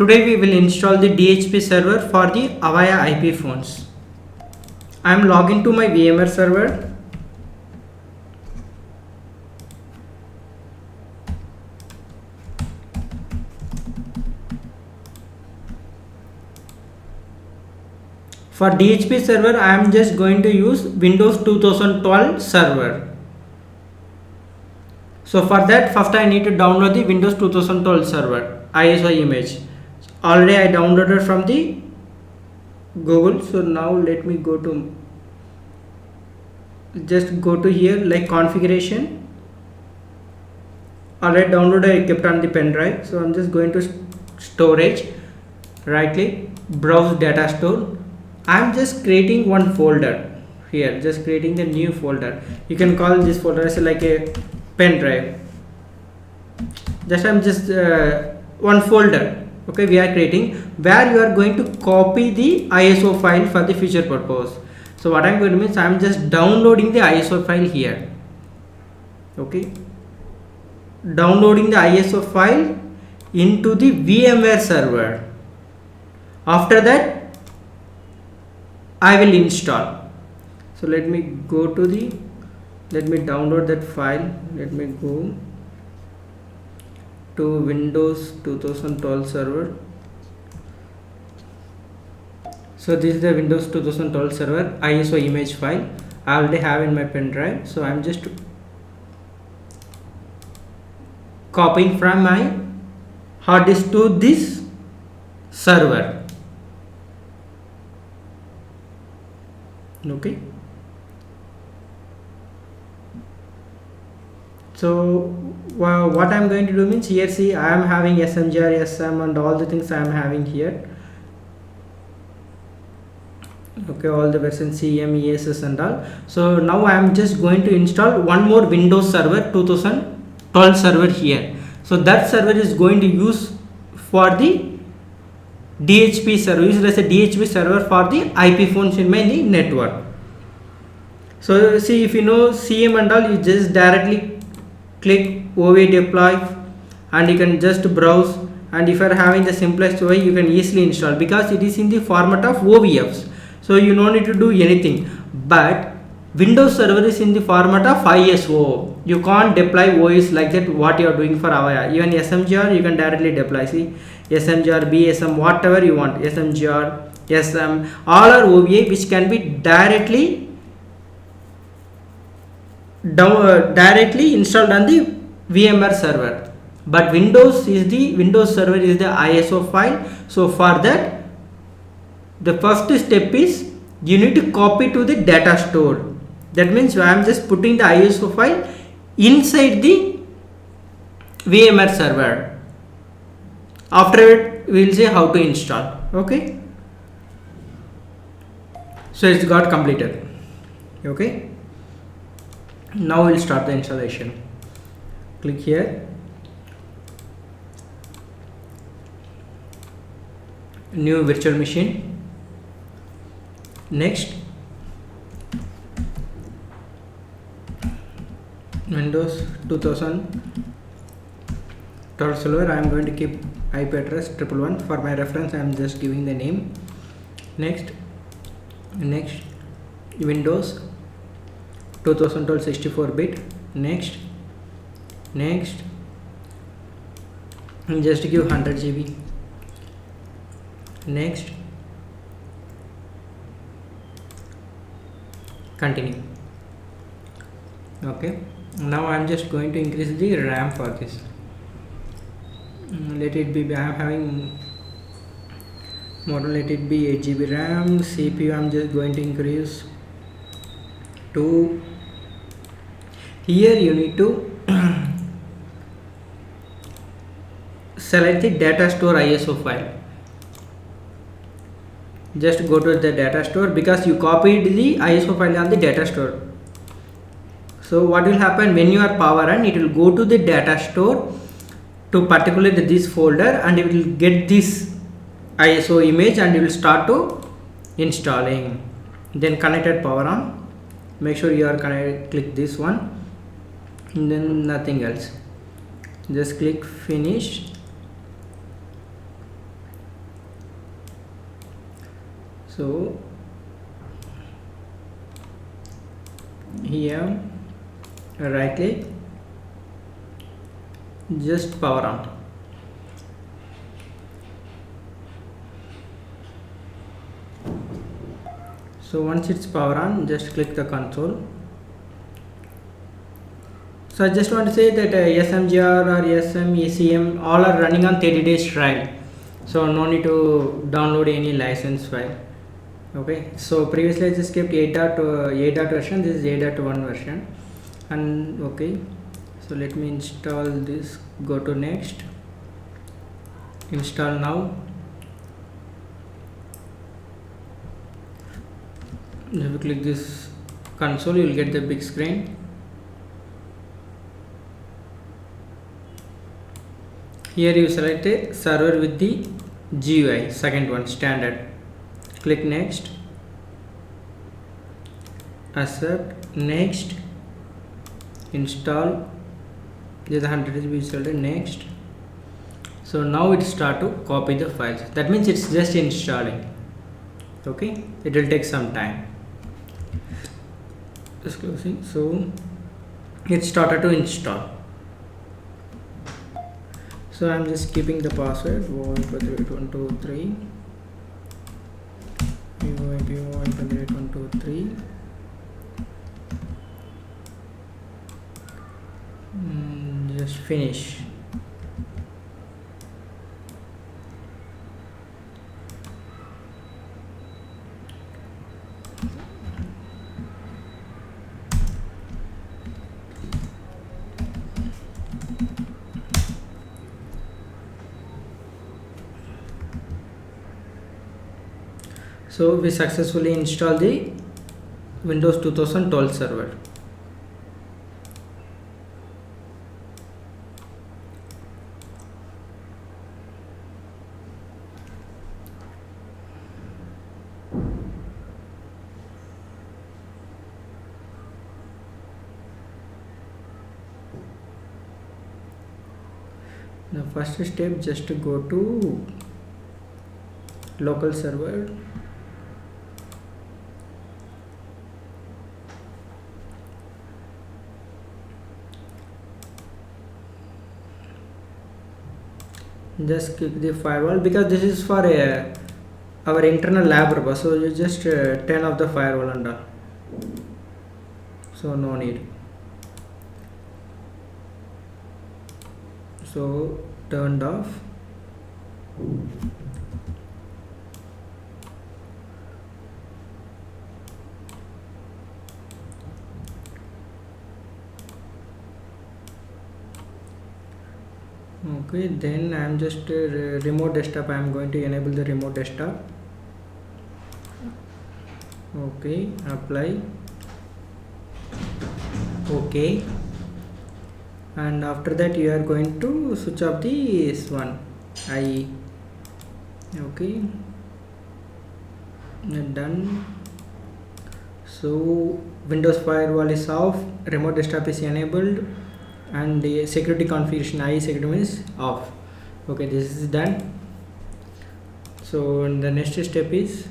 Today we will install the DHCP server for the Avaya IP phones. I am logging to my VMware server. For DHCP server, I am just going to use Windows 2012 server. So for that, first I need to download the Windows 2012 server ISO image. Already I downloaded from the Google. So now let me go to here like configuration. Already downloaded, I kept on the pen drive. So I'm just going to storage, right click, browse data store. I'm just creating one folder here, just creating the new folder. You can call this folder as like a pen drive. I'm just one folder, okay, we are creating where you are going to copy the ISO file for the future purpose. So what I'm going to do is I'm just downloading the ISO file here, okay, downloading the ISO file into the VMware server. After that I will install. So let me download that file. Let me go to Windows 2012 server. So this is the Windows 2012 server ISO image file I already have in my pen drive. So I'm just copying from my hard disk to this server. Okay, so what I'm going to do means here, see, I am having SMGR, SM and all the things I am having here. Okay, all the versions CM, ESS and all. So now I am just going to install one more Windows server 2012 server here. So that server is going to use for the DHCP server, used as a DHCP server for the IP phones in my network. So see, if you know CM and all, you just directly click OV deploy and you can just browse, and if you are having the simplest way, you can easily install because it is in the format of OVFs. So you don't need to do anything, but Windows server is in the format of ISO. You can't deploy OS like that what you are doing for Avaya. Even SMGR you can directly deploy. See, SMGR, BSM, whatever you want, SMGR, SM, all are OVA which can be directly installed on the VMware server. But Windows server is the ISO file. So for that, the first step is you need to copy to the data store. That means I am just putting the ISO file inside the VMware server. After it, we will see how to install. Okay, so it's got completed. Okay, now we'll start the installation. Click here, new virtual machine. Next, Windows 2012 server. I am going to keep IP address 111. For my reference, I am just giving the name. Next, Windows 2012 64-bit. Next, and just give 100 GB. Next, continue. Okay, now I am just going to increase the RAM for this. Let it be, I am having model, let it be 8 GB RAM. CPU I am just going to increase to, here you need to select the data store ISO file. Just go to the data store because you copied the ISO file on the data store. So what will happen when you are power on, it will go to the data store to particularly this folder and it will get this ISO image and it will start to installing. Then connected power on, make sure you are connected, click this one and then nothing else, just click finish So here right click, just power on. So once it's power on, just click the console. So I just want to say that SMGR or SMECM all are running on 30 days trial, so no need to download any license file. Okay, so previously I just kept 8.8 version, this is 8.1 version. And okay, so let me install this. Go to next, install now. If you click this console, you will get the big screen. Here you select a server with the GUI, second one, standard. Click next, accept, next, install. This is 100 GB installed, next. So now it start to copy the files. That means it's just installing. Okay, it will take some time. Just closing. So it started to install. So I'm just keeping the password 123 123. Just finish. So we successfully installed the Windows 2012 server. The first step, just to go to local server. Just click the firewall, because this is for our internal lab purpose, so you just turn off the firewall and all, so no need. So turned off. Okay, then I am just remote desktop. I am going to enable the remote desktop. Okay, apply. Okay, and after that you are going to switch off this one, IE. Okay, done. So Windows firewall is off, remote desktop is enabled, and the security configuration IE security is off. Okay, this is done. So the next step is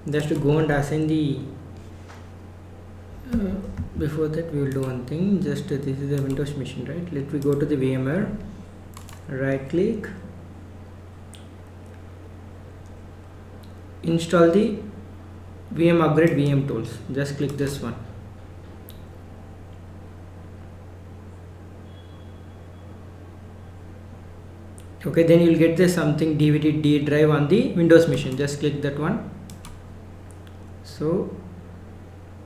just to go and assign the before that we will do one thing. Just this is the Windows machine, right? Let me go to the VMware, right click, install the VM upgrade VM tools. Just click this one. Okay, then you will get this something DVD D drive on the Windows machine. Just click that one. So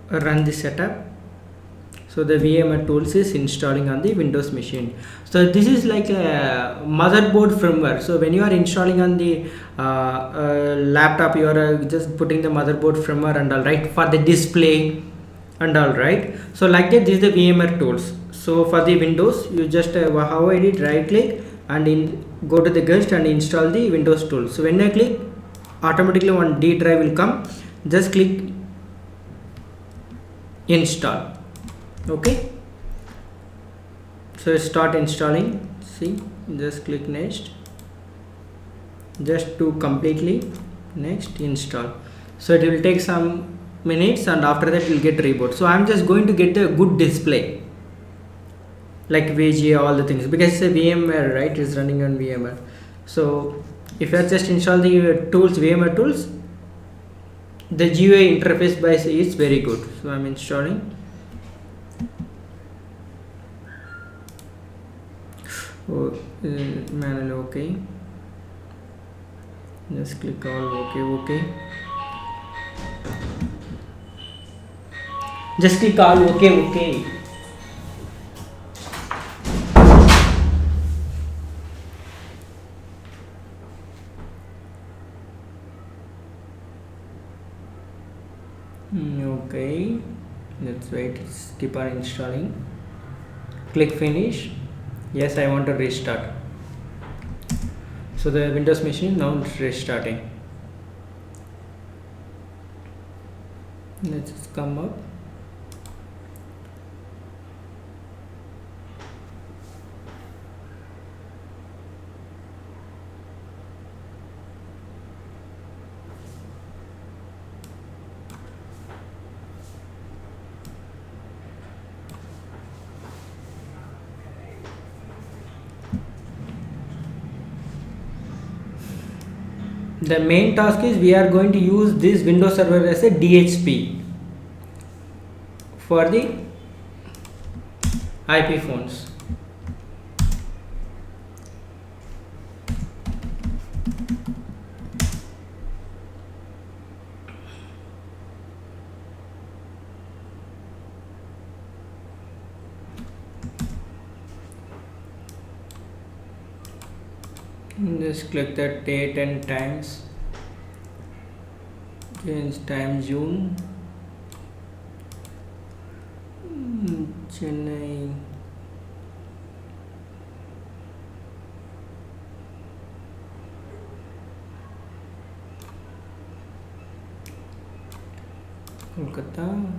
run the setup. So the VMware tools is installing on the Windows machine. So this is like a motherboard firmware. So when you are installing on the laptop, you are just putting the motherboard firmware and all, right, for the display and all, right. So like that, this is the VMware tools. So for the Windows, you just how I did, right click and go to the guest and install the Windows tool. So when I click, automatically one D drive will come. Just click install. Okay, so start installing. See, just click next, just to completely next, install. So it will take some minutes, and after that we'll get reboot. So I'm just going to get a good display like VGA, all the things, because it's a VMware, right? It's running on VMware. So if you just install the tools, VMware tools, the GUI interface by is very good. So I'm installing. Manually okay. Just click all okay. Just click all okay. Okay, let's wait. Keep on installing. Click finish. Yes, I want to restart. So the Windows machine now restarting. Let's come up. The main task is we are going to use this Windows Server as a DHP for the IP phones. Just click that date and times. Change time June. Chennai. Kolkata.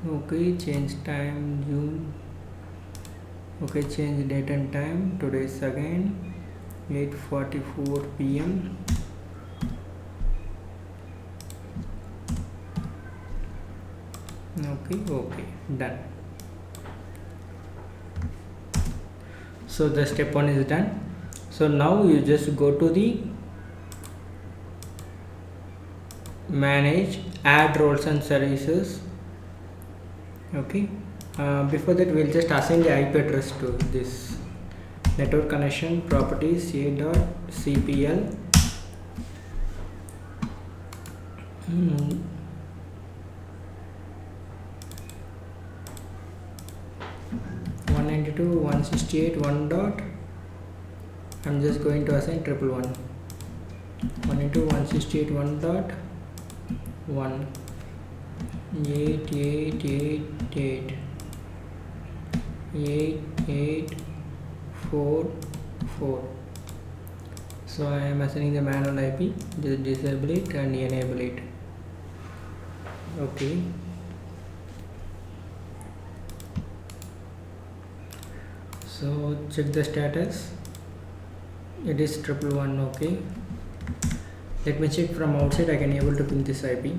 Okay, change time June. Okay, change date and time. Today is again 8:44 p.m. Okay, done. So the step 1 is done. So now you just go to the manage, add roles and services. Okay, before that we'll just assign the IP address to this network connection properties a.cpl. 192.168 1 dot. I'm just going to assign 111. 192.168 1 dot 1 8888 8844. So I am assigning the manual IP. Just disable it and enable it. Okay. So check the status. It is 111. Okay. Let me check from outside. I can able to ping this IP.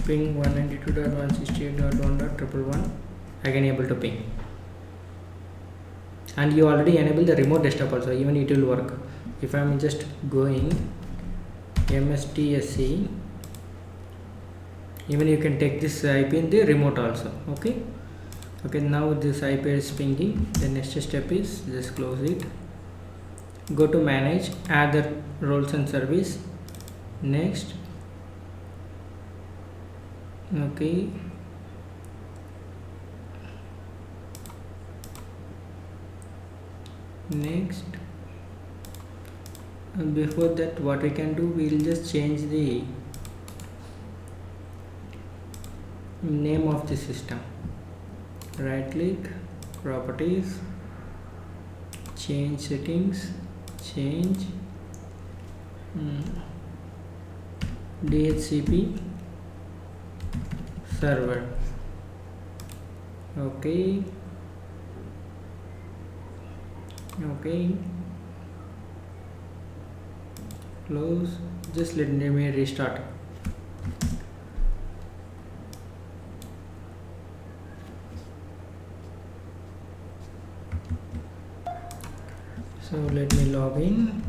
Ping 192.168.1.111. I can able to ping. And you already enable the remote desktop also. Even it will work. If I am just going MSTSC, even you can take this IP in the remote also. Okay. Okay, now this IP is pinging. The next step is just close it. Go to manage, add the roles and service. Next. Okay. Next. And before that, what we can do, we will just change the name of the system. Right click, properties, change settings, change DHCP server. Okay. close. Just let me restart. So let me log in.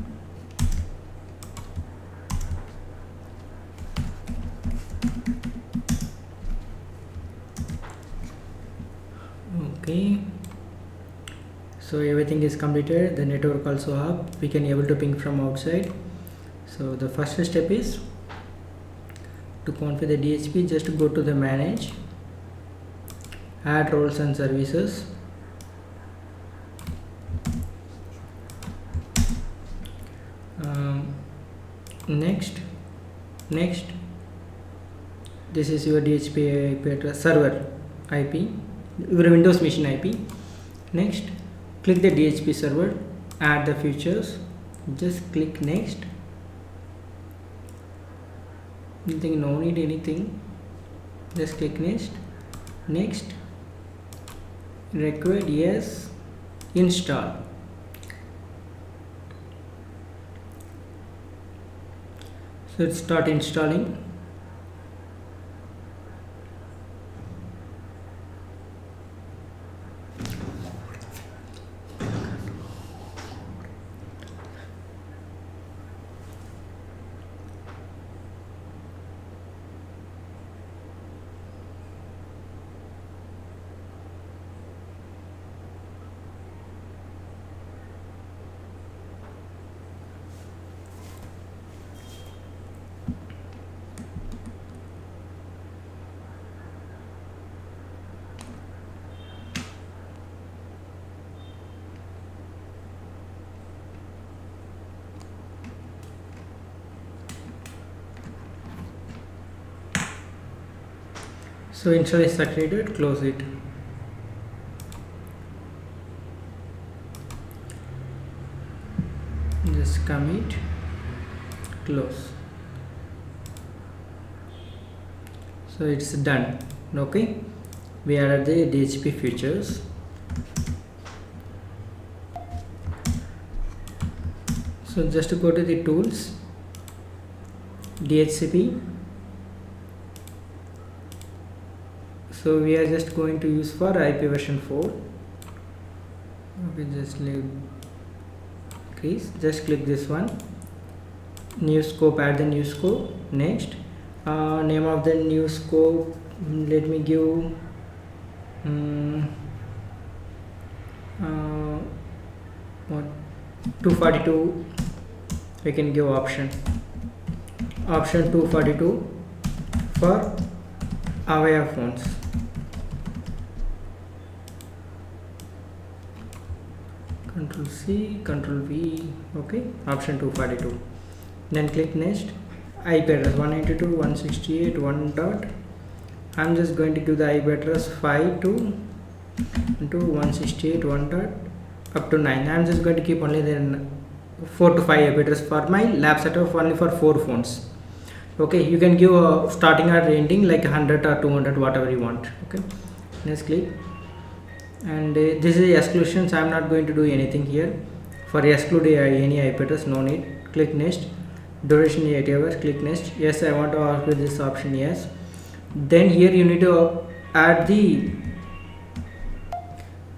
Okay, so everything is completed. The network also up. We can able to ping from outside. So the first step is to configure the DHCP. Just go to the manage, add roles and services. Next, this is your DHCP IP address, server IP, your Windows machine IP. Next, click the DHCP server, add the features, just click next. No need anything, just click next, required yes, install. So let's start installing. So install is succeeded, close it. Just commit, close. So it's done. Okay, we added the DHCP features. So just to go to the tools, DHCP. So we are just going to use for IP version 4. Okay, just leave increase. Just click this one. New scope, add the new scope. Next, name of the new scope. Let me give what 242. We can give option 242 for Avaya phones. Control C, Control V. Okay, option 242. Then click next. IP address 192.168.1 dot. I'm just going to give the IP address 5 to 168.1 dot up to 9. I'm just going to keep only the 4 to 5 IP address for my lab setup, only for 4 phones. Okay, you can give a starting or ending like 100 or 200, whatever you want. Okay, next click. And this is exclusions. I am not going to do anything here. For exclude any IP address, no need. Click next. Duration 8 hours. Click next. Yes, I want to ask with this option. Yes. Then here you need to add the.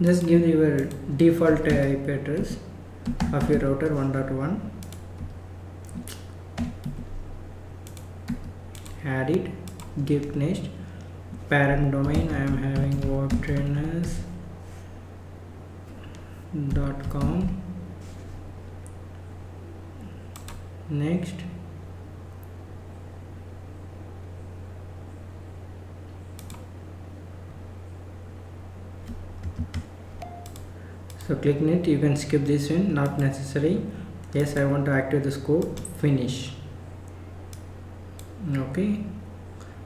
Just give your default IP address of your router 1.1. Add it. Give next. Parent domain. I am having webtrainers.com. Next, so click it. You can skip this one, not necessary. Yes, I want to activate the scope. Finish. Okay,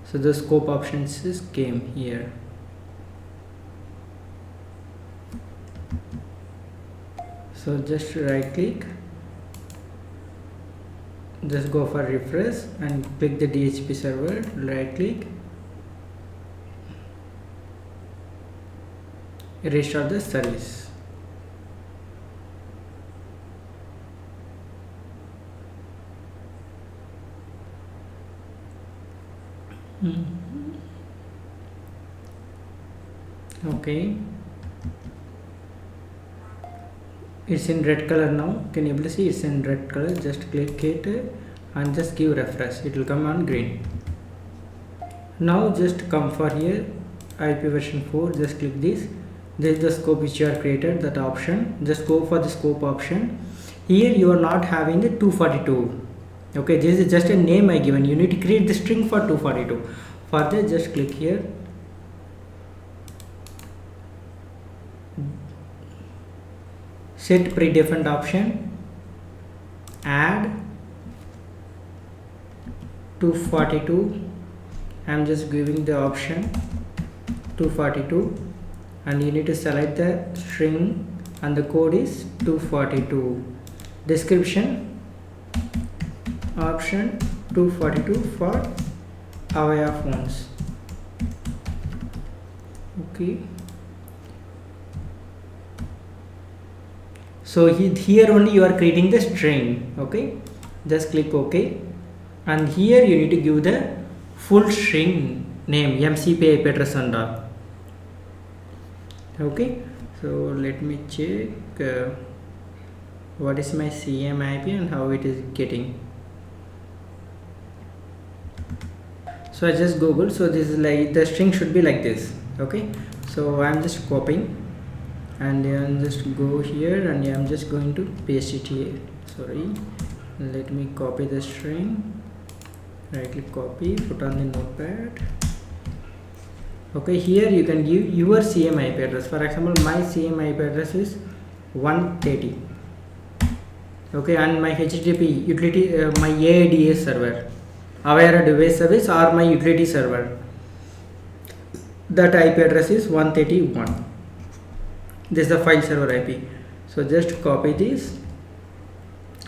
so the scope options is came here. So just right click, just go for refresh and click the DHCP server. Right click, restart the service. Okay, it's in red color now. Can you able to see it's in red color? Just click it and just give refresh, it will come on green. Now just come for here, IP version 4, just click this. This is the scope which you are created, that option. Just go for the scope option. Here you are not having the 242. Okay, this is just a name I given. You need to create the string for 242. For that, just click here. Set predefined option. Add 242. I am just giving the option 242, and you need to select the string, and the code is 242. Description option 242 for Avaya phones. Okay, so here only you are creating the string. Okay, just click OK, and here you need to give the full string name, MCP IP address and all. Okay, so let me check what is my CM IP and how it is getting. So I just Google. So this is like the string should be like this. Okay, so I'm just copying, and then just go here, and I'm just going to paste it here. Sorry, let me copy the string. Right click, copy, put on the notepad. Okay, here you can give your CM IP address. For example, my CM IP address is 130. Okay, and my HTTP utility, my AADS server, Avaya device service, or my utility server, that IP address is 131. This is the file server IP. So just copy this.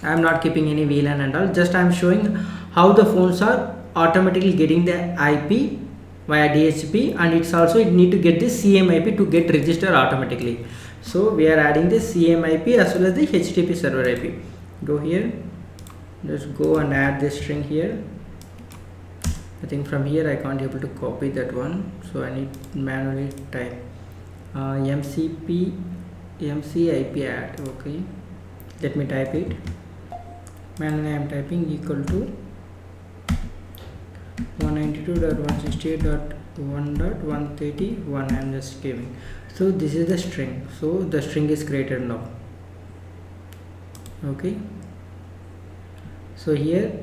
I am not keeping any VLAN and all. Just I am showing how the phones are automatically getting the IP via DHCP, and it's also it need to get the CM IP to get registered automatically. So we are adding the CM IP as well as the HTTP server IP. Go here, just go and add this string here. I think from here I can't able to copy that one, so I need manually type MCP IP add. Okay, let me type it. Manually I am typing equal to 192.168.1.131. I am just giving. So this is the string. So the string is created now. Okay, so here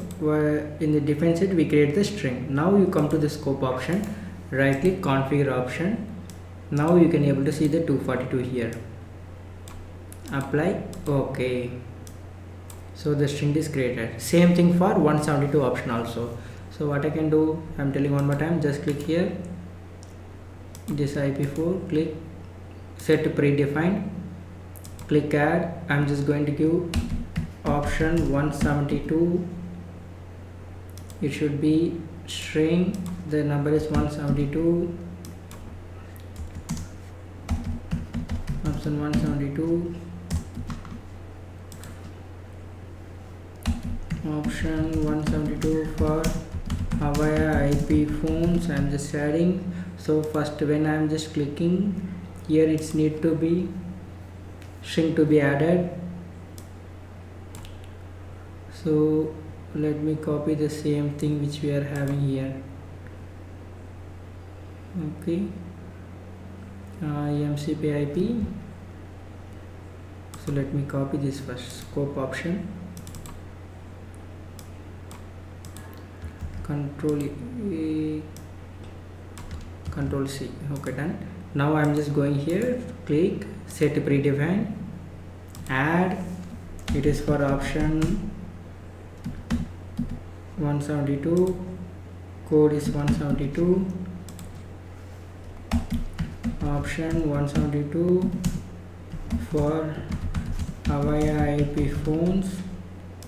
in the define set we create the string. Now you come to the scope option, right click, configure option. Now you can able to see the 242 here. Apply. Okay, so the string is created. Same thing for 172 option also. So what I can do, I'm telling one more time, just click here, this IP4, click set predefined, click add. I'm just going to give option 172. It should be string, the number is 172, option 172, option 172 for Avaya IP phones. I'm just adding. So first when I'm just clicking here, it's need to be string to be added. So let me copy the same thing which we are having here. Okay, MCP IP. So let me copy this first, scope option, Control C. Okay, done. Now I'm just going here, click set predefined, add. It is for option 172, code is 172, option 172 for Avaya IP phones.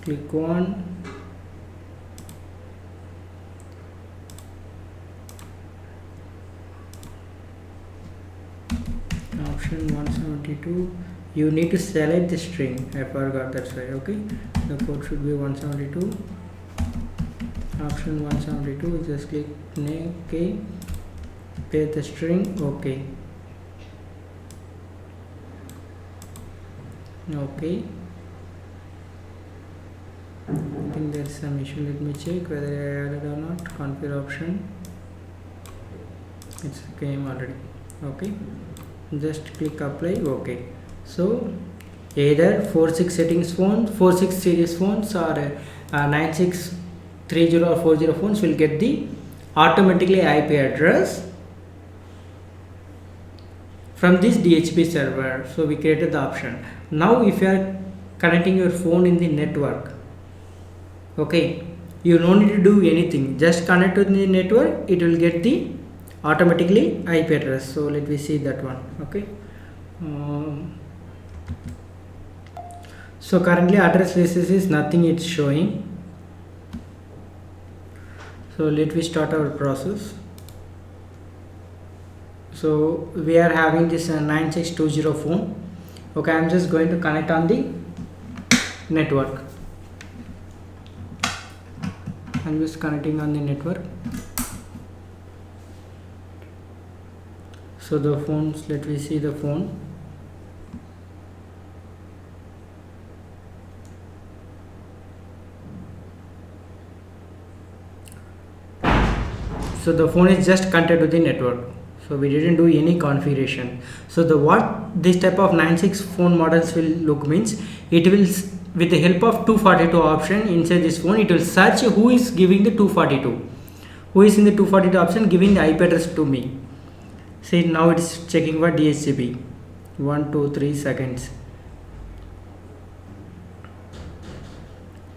Click on option 172. You need to select the string. I forgot, that's why. Okay, the code should be 172, option 172, just click OK, paste the string, OK. Okay, I think there's some issue. Let me check whether I added or not. Configure option, it's came already. Okay, just click apply. Okay, so either 46 settings phone, 46 series phones or 9630 or 40 phones will get the automatically IP address from this DHCP server. So we created the option. Now if you are connecting your phone in the network, okay, you don't need to do anything, just connect to the network, it will get the automatically IP address. So let me see that one. Okay, so currently address list is nothing, it's showing. So let me start our process. So we are having this 9620 phone. Okay, I'm just going to connect on the network. I'm just connecting on the network. So the phones, let me see the phone. So the phone is just connected to the network. So we didn't do any configuration. So the what this type of 96 phone models will look means, it will with the help of 242 option inside this phone, it will search who is giving the 242, who is in the 242 option giving the IP address to me. See, now it's checking for DHCP. 1 2 3 seconds.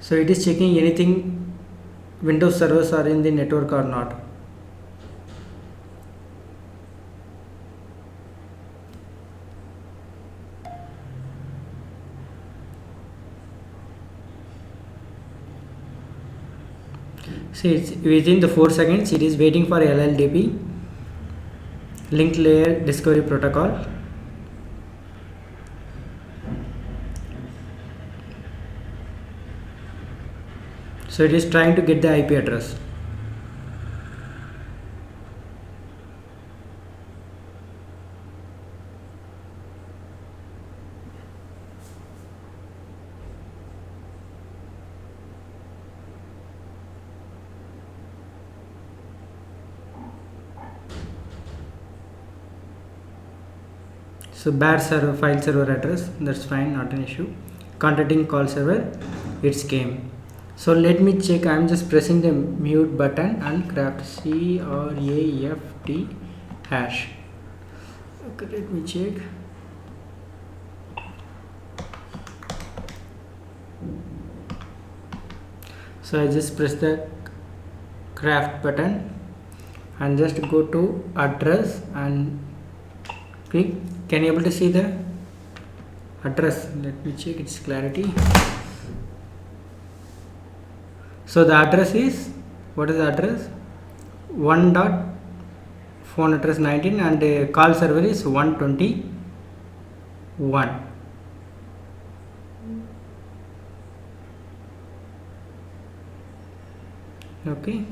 So it is checking anything Windows servers are in the network or not. See, it's within the 4 seconds it is waiting for LLDP, linked layer discovery protocol. So it is trying to get the IP address. So bare server file server address, that's fine, not an issue. Contacting call server, it's came. So let me check. I'm just pressing the mute button and craft CRAFT hash. Okay, let me check. So I just press the craft button and just go to address and click. Can you able to see the address? Let me check its clarity. So the address is, what is the address? 1 dot phone address 19 and call server is 121. Okay.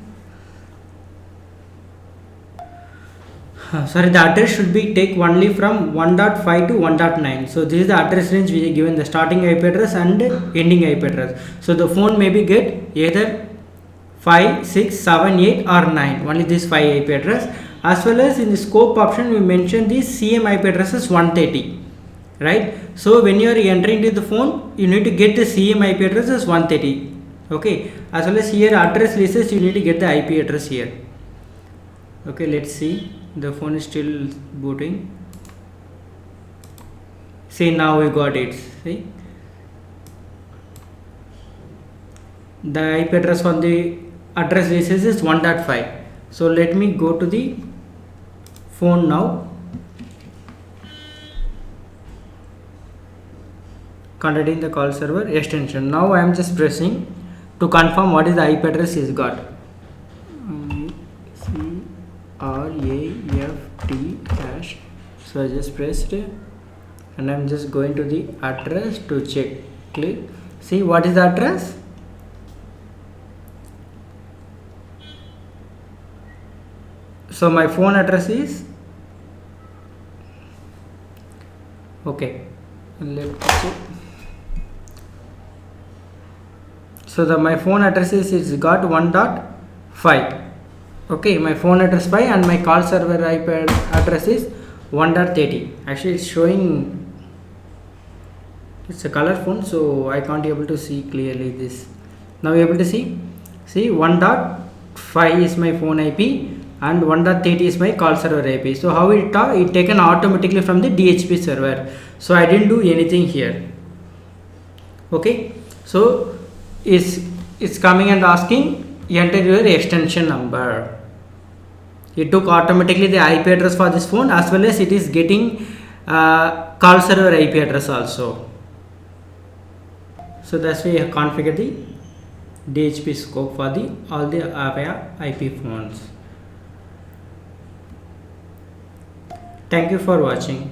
Sorry, the address should be take only from 1.5 to 1.9. So this is the address range we are given, the starting IP address and ending IP address. So the phone maybe get either 5, 6, 7, 8 or 9, only this 5 IP address. As well as in the scope option we mentioned the CM IP address is 130, right? So when you are entering to the phone, you need to get the CM IP address as 130. Okay, as well as here address lists, you need to get the IP address here. Okay, let's see. The phone is still booting. See, now we got it. See, the IP address on the address list is 1.5. So let me go to the phone now. Contacting the call server extension. Now I am just pressing to confirm what is the IP address is got. CRAFT hash. So I just pressed it and I'm just going to the address to check. Click. See, what is the address? So my phone address is, okay, let's see. So my phone address is got 1.5. okay, my phone address 5 and my call server IP address is 1.30. actually it's showing, it's a color phone, so I can't able to see clearly this. Now you able to see 1.5 is my phone IP and 1.30 is my call server IP. So how it taken automatically from the DHCP server, so I didn't do anything here. Okay, so it's coming and asking enter your extension number. It took automatically the IP address for this phone, as well as it is getting call server IP address also. So that's why you have configured the DHCP scope for the all the Avaya IP phones. Thank you for watching.